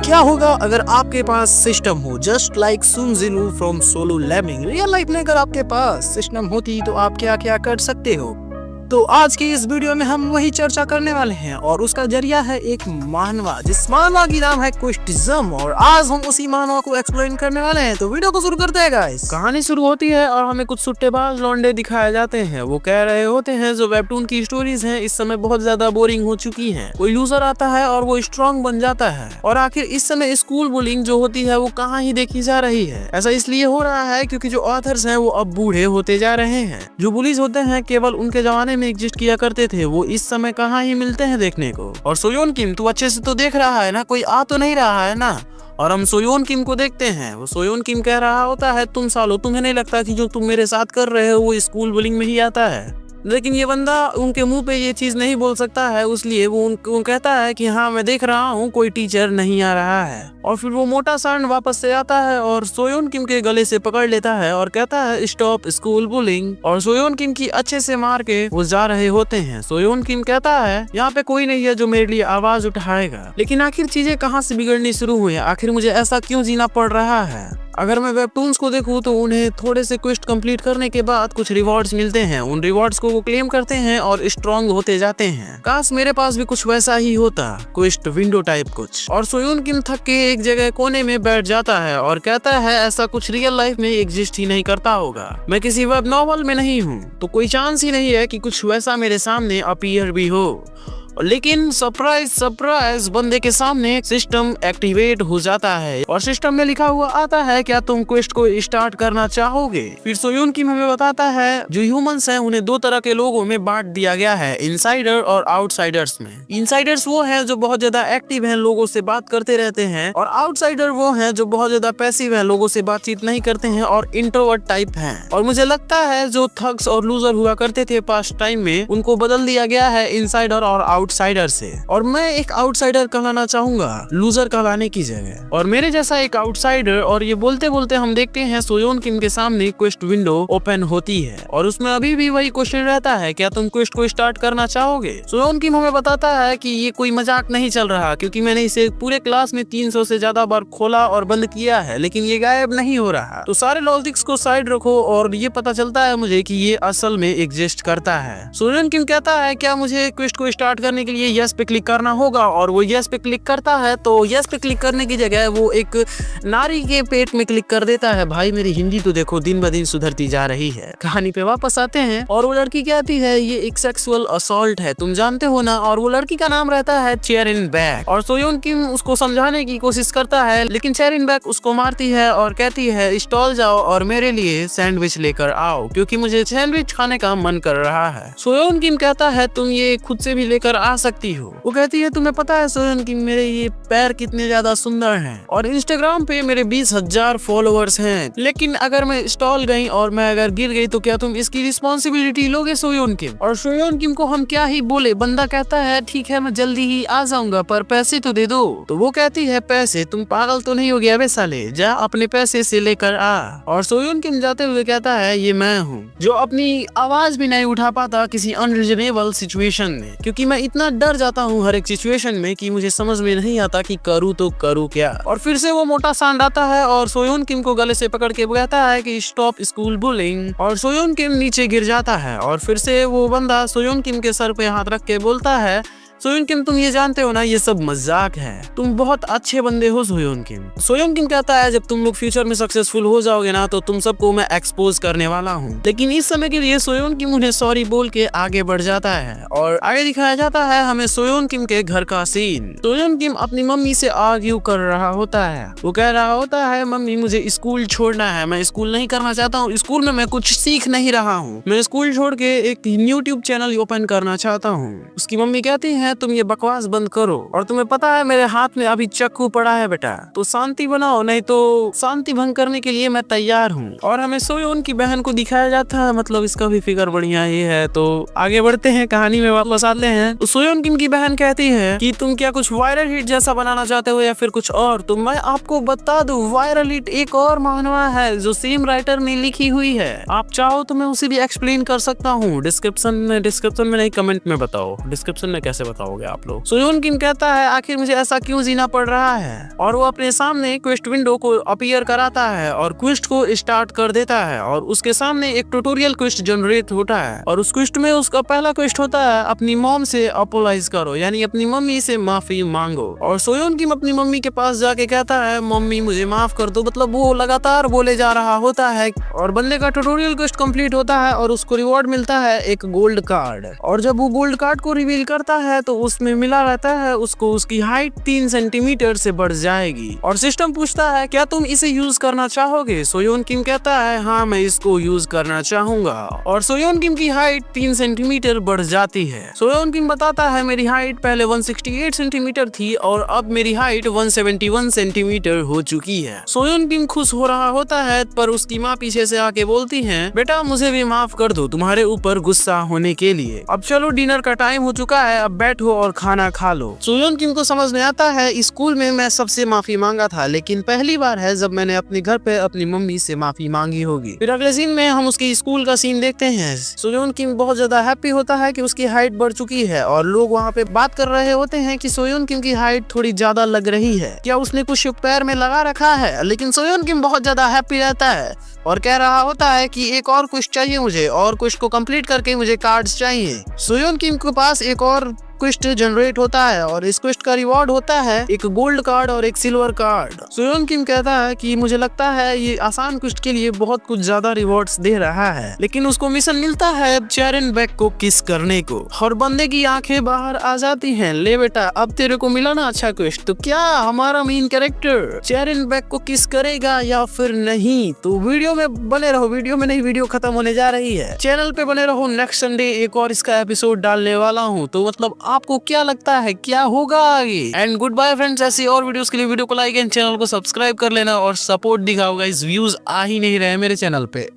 क्या होगा अगर आपके पास सिस्टम हो just like Sung Jinwoo from solo leveling. Real life में अगर आपके पास सिस्टम होती तो आप क्या क्या कर सकते हो। तो आज की इस वीडियो में हम वही चर्चा करने वाले हैं और उसका जरिया है एक मानवा, जिस मानवा की नाम है क्विस्टिज्म, और आज हम उसी मानवा को एक्सप्लेन करने वाले हैं। तो वीडियो को शुरू करते हैं गाइस। कहानी शुरू होती है और हमें कुछ सुट्टेबाज लौंडे दिखाए जाते हैं। वो कह रहे होते हैं जो वेबटून की स्टोरीज हैं इस समय बहुत ज्यादा बोरिंग हो चुकी हैं। कोई लूजर आता है और वो स्ट्रॉन्ग बन जाता है, और आखिर इस समय स्कूल बुलिंग जो होती है वो कहाँ ही देखी जा रही है। ऐसा इसलिए हो रहा है क्योंकि जो ऑथर्स हैं वो अब बूढ़े होते जा रहे हैं। जो बुलीज होते हैं केवल उनके जमाने में एग्जिस्ट किया करते थे, वो इस समय कहाँ ही मिलते हैं देखने को। और सोयोन किम तू अच्छे से तो देख रहा है ना, कोई आ तो नहीं रहा है ना। और हम सोयोन किम को देखते हैं। वो सोयोन किम कह रहा होता है तुम सालो, तुम्हें नहीं लगता कि जो तुम मेरे साथ कर रहे हो वो स्कूल बुलिंग में ही आता है। लेकिन ये बंदा उनके मुंह पे ये चीज नहीं बोल सकता है, इसलिए वो उनको कहता है कि हाँ मैं देख रहा हूँ कोई टीचर नहीं आ रहा है। और फिर वो मोटा सांड वापस से आता है और सोयोन किम के गले से पकड़ लेता है और कहता है स्टॉप स्कूल बुलिंग। और सोयोन किम की अच्छे से मार के वो जा रहे होते हैं। सोयोन किम कहता है यहाँ पे कोई नहीं है जो मेरे लिए आवाज उठाएगा। लेकिन आखिर चीजें कहाँ से बिगड़नी शुरू हुई, आखिर मुझे ऐसा क्यों जीना पड़ रहा है। अगर मैं वेबटून्स को देखूं तो उन्हें थोड़े से क्वेस्ट कंप्लीट करने के बाद कुछ रिवॉर्ड्स मिलते हैं। उन रिवॉर्ड्स को वो क्लेम करते हैं और स्ट्रॉन्ग होते जाते हैं। काश मेरे पास भी कुछ वैसा ही होता, क्वेस्ट विंडो टाइप कुछ। और सोयोन किम थक के एक जगह कोने में बैठ जाता है और कहता है ऐसा कुछ रियल लाइफ में एग्जिस्ट ही नहीं करता होगा। मैं किसी वेब नॉवल में नहीं हूँ तो कोई चांस ही नहीं है कि कुछ वैसा मेरे सामने अपीयर भी हो। लेकिन सरप्राइज सरप्राइज, बंदे के सामने सिस्टम एक्टिवेट हो जाता है और सिस्टम में लिखा हुआ आता है क्या तुम क्वेस्ट को स्टार्ट करना चाहोगे। फिर सोयोन किम हमें बताता है जो ह्यूमंस हैं उन्हें दो तरह के लोगों में बांट दिया गया है, इनसाइडर और आउटसाइडर्स में। इनसाइडर्स वो हैं जो बहुत ज्यादा एक्टिव हैं, लोगों से बात करते रहते हैं, और आउटसाइडर वो हैं जो बहुत ज्यादा पैसिव हैं, लोगों से बातचीत नहीं करते हैं और इंट्रोवर्ट टाइप हैं। और मुझे लगता है जो थग्स और लूजर हुआ करते थे पास्ट टाइम में उनको बदल दिया गया है इनसाइडर और आउटसाइडर से। और मैं एक आउटसाइडर कहलाना चाहूंगा लूजर कहलाने की जगह, और मेरे जैसा एक आउटसाइडर। और ये बोलते बोलते हम देखते हैं सोयोन किम के सामने क्वेस्ट विंडो ओपन होती है और उसमें अभी भी वही क्वेश्चन रहता है क्या तुम क्वेस्ट को स्टार्ट करना चाहोगे। सोयोन किम हमें बताता है कि ये कोई मजाक नहीं चल रहा, क्योंकि मैंने इसे पूरे क्लास में 300 से ज्यादा बार खोला और बंद किया है लेकिन ये गायब नहीं हो रहा। तो सारे लॉजिक्स को साइड रखो और ये पता चलता है मुझे कि ये असल में एग्जिस्ट करता है। सोयोन किम कहता है क्या मुझे क्वेस्ट को स्टार्ट करने के लिए यस पे क्लिक करना होगा, और वो यस पे क्लिक करता है। तो यस पे क्लिक करने की जगह वो एक नारी के पेट में क्लिक कर देता है। भाई मेरी हिंदी तो देखो दिन ब दिन सुधरती जा रही है। कहानी पे वापस आते हैं और वो लड़की कहती है ये एक सेक्सुअल असॉल्ट है, तुम जानते हो ना। और वो लड़की का नाम रहता है चेरिन बैक। और सोयोन किम उसको समझाने की कोशिश करता है लेकिन चेरिन बैक उसको मारती है और कहती है स्टॉल जाओ और मेरे लिए सैंडविच लेकर आओ, क्योंकि मुझे सैंडविच खाने का मन कर रहा है। सोयोन किम कहता है तुम ये खुद से भी लेकर आ सकती हो। वो कहती है तुम्हें पता है सोयोन कि मेरे ये पैर कितने ज्यादा सुंदर हैं और इंस्टाग्राम पे मेरे 20,000 फॉलोअर्स हैं, लेकिन अगर मैं स्टॉल गई और मैं अगर गिर गई तो क्या तुम इसकी रिस्पॉन्सिबिलिटी लोगे सोयोन किम। और सोयोन किम को हम क्या ही बोले, बंदा कहता है ठीक है मैं जल्दी ही आ जाऊंगा पर पैसे तो दे दो। तो वो कहती है पैसे, तुम पागल तो नहीं हो गया बे साले, जा अपने पैसे से लेकर आ। और सोयोन किम जाते हुए कहता है ये मैं हूँ जो अपनी आवाज भी नहीं उठा पाता किसी अनरीजनेबल सिचुएशन में, क्योंकि मैं इतना डर जाता हूँ हर एक सिचुएशन में कि मुझे समझ में नहीं आता कि करूँ तो करूँ क्या। और फिर से वो मोटा सांड आता है और सोयोन किम को गले से पकड़ के कहता है कि स्टॉप स्कूल बुलिंग। और सोयोन किम नीचे गिर जाता है और फिर से वो बंदा सोयोन किम के सर पे हाथ रख के बोलता है सोयोन किम तुम ये जानते हो ना ये सब मजाक है, तुम बहुत अच्छे बंदे हो सोयोन किम। सोयोन किम कहता है जब तुम लोग फ्यूचर में सक्सेसफुल हो जाओगे ना तो तुम सबको मैं एक्सपोज करने वाला हूँ। लेकिन इस समय के लिए सोयोन किम उन्हें सॉरी बोल के आगे बढ़ जाता है और आगे दिखाया जाता है हमें सोयोन किम के घर का सीन। सोयोन किम अपनी मम्मी से आर्ग्यू कर रहा होता है। वो कह रहा होता है मम्मी मुझे स्कूल छोड़ना है, मैं स्कूल नहीं करना चाहता हूँ, स्कूल में मैं कुछ सीख नहीं रहा हूँ, मैं स्कूल छोड़ के एक यूट्यूब चैनल ओपन करना चाहता हूँ। उसकी मम्मी कहती है तुम ये बकवास बंद करो, और तुम्हें पता है मेरे हाथ में अभी चाकू पड़ा है बेटा, तो शांति बनाओ नहीं तो शांति भंग करने के लिए मैं तैयार हूँ। और हमें सोयोन की बहन को दिखाया जाता है, मतलब इसका भी फिगर बढ़िया ही है। तो आगे बढ़ते हैं, कहानी में वापस आते हैं। तो सोयोन किम की बहन कहती है कि तुम क्या कुछ वायरल हिट जैसा बनाना चाहते हो या फिर कुछ और। तो मैं आपको बता दूं वायरल हिट एक और मानवा है जो सेम राइटर ने लिखी हुई है, आप चाहो तो मैं उसे भी एक्सप्लेन कर सकता हूँ। डिस्क्रिप्शन में नहीं, कमेंट में बताओ, डिस्क्रिप्शन में कैसे बताओ। बताओगे आप लोग। सोयोन किम कहता है आखिर मुझे ऐसा क्यों जीना पड़ रहा है, और वो अपने सामने क्वेस्ट विंडो को अपीयर कराता है और क्वेस्ट को स्टार्ट कर देता है और उसके सामने एक ट्यूटोरियल क्वेस्ट जनरेट होता है और उस क्वेस्ट में उसका पहला क्वेस्ट होता है अपनी मॉम से अपोलाइज करो, यानी अपनी मम्मी से माफी मांगो। और सोयोन किम अपनी मम्मी के पास जाके कहता है मम्मी मुझे माफ कर दो, मतलब वो लगातार बोले जा रहा होता है और बंदे का ट्यूटोरियल क्वेस्ट कंप्लीट होता है और उसको रिवॉर्ड मिलता है एक गोल्ड कार्ड। और जब वो गोल्ड कार्ड को रिवील करता है तो उसमें मिला रहता है उसको उसकी हाइट 3 सेंटीमीटर से बढ़ जाएगी। और सिस्टम पूछता है क्या तुम इसे यूज करना चाहोगे? सोयोन किम कहता है हाँ मैं इसको यूज करना चाहूंगा। और सोयोन किम की हाइट 3 सेंटीमीटर बढ़ जाती है। सोयोन किम बताता है मेरी हाइट पहले 168 सेंटीमीटर थी और अब मेरी हाइट 171 सेंटीमीटर हो चुकी है। सोयोन किम खुश हो रहा होता है पर उसकी माँ पीछे से आके बोलती है बेटा मुझे भी माफ कर दो तुम्हारे ऊपर गुस्सा होने के लिए। अब चलो डिनर का टाइम हो चुका है, अब बैठो और खाना खा लो। सोयोन किम को समझ में आता है स्कूल में मैं सबसे माफी मांगा था लेकिन पहली बार है जब मैंने अपने घर पे अपनी मम्मी से माफी मांगी होगी। फिर अगले सीन में हम उसके स्कूल का सीन देखते हैं। सोयोन किम बहुत ज्यादा हैप्पी होता है कि उसकी हाइट बढ़ चुकी है और लोग वहाँ पे बात कर रहे होते हैं कि सोयोन किम की हाइट थोड़ी ज्यादा लग रही है, क्या उसने कुछ पैर में लगा रखा है? लेकिन सोयोन किम बहुत ज्यादा हैप्पी रहता है और कह रहा होता है कि एक और क्वेस्ट चाहिए मुझे और क्वेस्ट को कंप्लीट करके मुझे कार्ड्स चाहिए। सोयोन किम के पास एक और क्वेस्ट जनरेट होता है और इस क्वेस्ट का रिवॉर्ड होता है एक गोल्ड कार्ड और एक सिल्वर कार्ड। सोयोन किम कहता है कि मुझे लगता है ये आसान क्वेस्ट के लिए बहुत कुछ ज्यादा रिवॉर्ड्स दे रहा है, लेकिन उसको मिशन मिलता है चेरन बैक को किस करने को और बंदे की आंखें बाहर आ जाती हैं। ले बेटा अब तेरे को मिला ना अच्छा क्वेस्ट, तो क्या हमारा मेन कैरेक्टर चेरन बैक को किस करेगा या फिर नहीं? तो वीडियो में बने रहो, वीडियो में नहीं वीडियो खत्म होने जा रही है, चैनल पे बने रहो। नेक्स्ट संडे एक और इसका एपिसोड डालने वाला हूँ, तो मतलब आपको क्या लगता है क्या होगा आगे? एंड गुड बाय फ्रेंड्स, ऐसी और वीडियोस के लिए वीडियो को लाइक एंड चैनल को सब्सक्राइब कर लेना और सपोर्ट दिखाओ गाइस, व्यूज आ ही नहीं रहे मेरे चैनल पे।